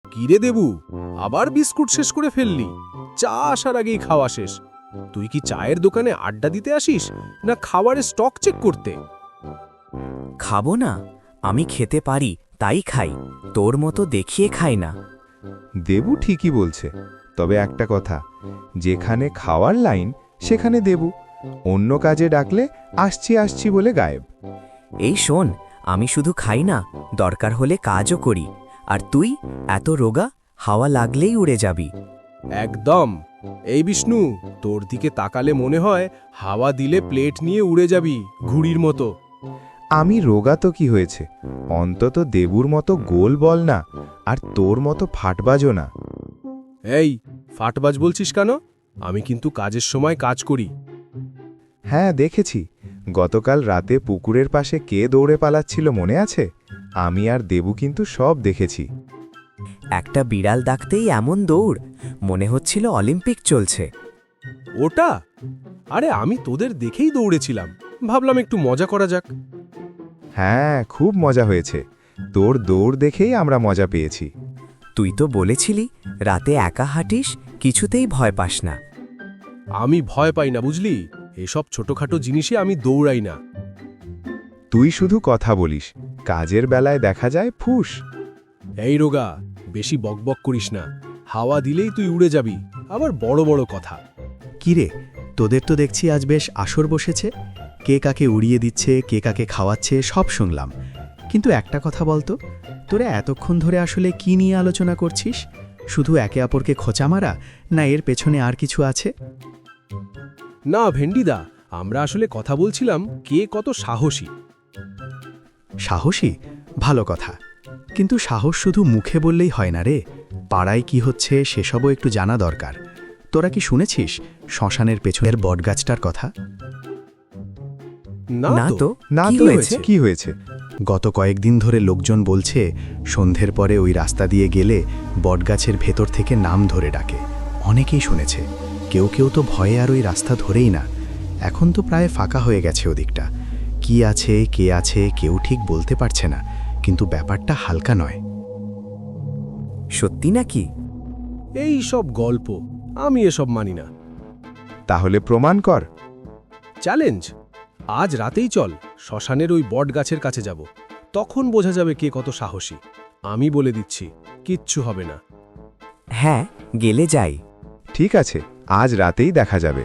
কিরে দেবু, আবার বিস্কুট শেষ করে ফেললি? চা আসার আগেই খাওয়া শেষ। তুই কি চায়ের দোকানে আড্ডা দিতে আসিস, না খাবারের স্টক চেক করতে? খাবো না, আমি খেতে পারি তাই খাই, তোর মতো দেখিয়ে খাই না। দেবু ঠিকই বলছে, তবে একটা কথা, যেখানে খাওয়ার লাইন সেখানে দেবু, অন্য কাজে ডাকলে আসছি আসছি বলে গায়েব। এই শোন, আমি শুধু খাই না, দরকার হলে কাজও করি। আর তুই এত রোগা, হাওয়া লাগলেই উড়ে যাবি। একদম। এই বিষ্ণু, তোর দিকে তাকালে মনে হয় হাওয়া দিলে প্লেট নিয়ে উড়ে যাবি ঘুড়ির মতো। আমি রোগা তো কি হয়েছে, অন্তত দেবুর মতো গোল বল না, আর তোর মতো ফাটবাজও না। এই, ফাটবাজ বলছিস কেন? আমি কিন্তু কাজের সময় কাজ করি। হ্যাঁ দেখেছি, গতকাল রাতে পুকুরের পাশে কে দৌড়ে পালাচ্ছিল মনে আছে? আমি আর দেবু কিন্তু সব দেখেছি। একটা বিড়াল ডাকতেই এমন দৌড়, মনে হচ্ছিল অলিম্পিক চলছে। ওটা? আরে আমি তোদের দেখেই দৌড়েছিলাম, ভাবলাম একটু মজা করা যাক। হ্যাঁ, খুব মজা হয়েছে, তোর দৌড় দেখেই আমরা মজা পেয়েছি। তুই তো বলেছিলি রাতে একা হাঁটিস, কিছুতেই ভয় পাস না। আমি ভয় পাই না বুঝলি, এসব ছোটখাটো জিনিসে আমি দৌড়াই না। তুই শুধু কথা বলিস, কাজের বেলায় দেখা যায় ফুস। এই রোগা, বেশি বকবক করিস না, হাওয়া দিলেই তুই উড়ে যাবি, আবার বড় বড় কথা। কিরে, তোদের তো দেখছি আজ বেশ আসর বসেছে, কে কাকে উড়িয়ে দিচ্ছে, কে কাকে খাওয়াচ্ছে সব শুনলাম। কিন্তু একটা কথা বলতো, তোরা এতক্ষণ ধরে আসলে কি নিয়ে আলোচনা করছিস? শুধু একে অপরকে খোঁচা মারা, না এর পেছনে আর কিছু আছে? না ভেন্ডিদা, আমরা আসলে কথা বলছিলাম কে কত সাহসী। সাহসী? ভালো কথা, কিন্তু সাহস শুধু মুখে বললেই হয় না রে, পাড়ায় কি হচ্ছে সেসবও একটু জানা দরকার। তোরা কি শুনেছিস শ্মশানের পেছনের বটগাছটার কথা? না না তো। তো, না কি তো, হয়েছে? কি হয়েছে? গত কয়েকদিন ধরে লোকজন বলছে সন্ধ্যের পরে ওই রাস্তা দিয়ে গেলে বটগাছের ভেতর থেকে নাম ধরে ডাকে। অনেকেই শুনেছে, কেউ কেউ তো ভয়ে আর ওই রাস্তা ধরেই না। এখন তো প্রায় ফাঁকা হয়ে গেছে ওদিকটা, কি আছে কে আছে কেউ ঠিক বলতে পারছে না, কিন্তু ব্যাপারটা হালকা নয়। সত্যি নাকি? এই সব গল্প, আমি এসব মানি না। তাহলে প্রমাণ কর। চ্যালেঞ্জ, আজ রাতেই চল শ্মশানের ওই বট গাছের কাছে যাব, তখন বোঝা যাবে কে কত সাহসী। আমি বলে দিচ্ছি, কিচ্ছু হবে না। হ্যাঁ, গেলে যাই। ঠিক আছে, আজ রাতেই দেখা যাবে।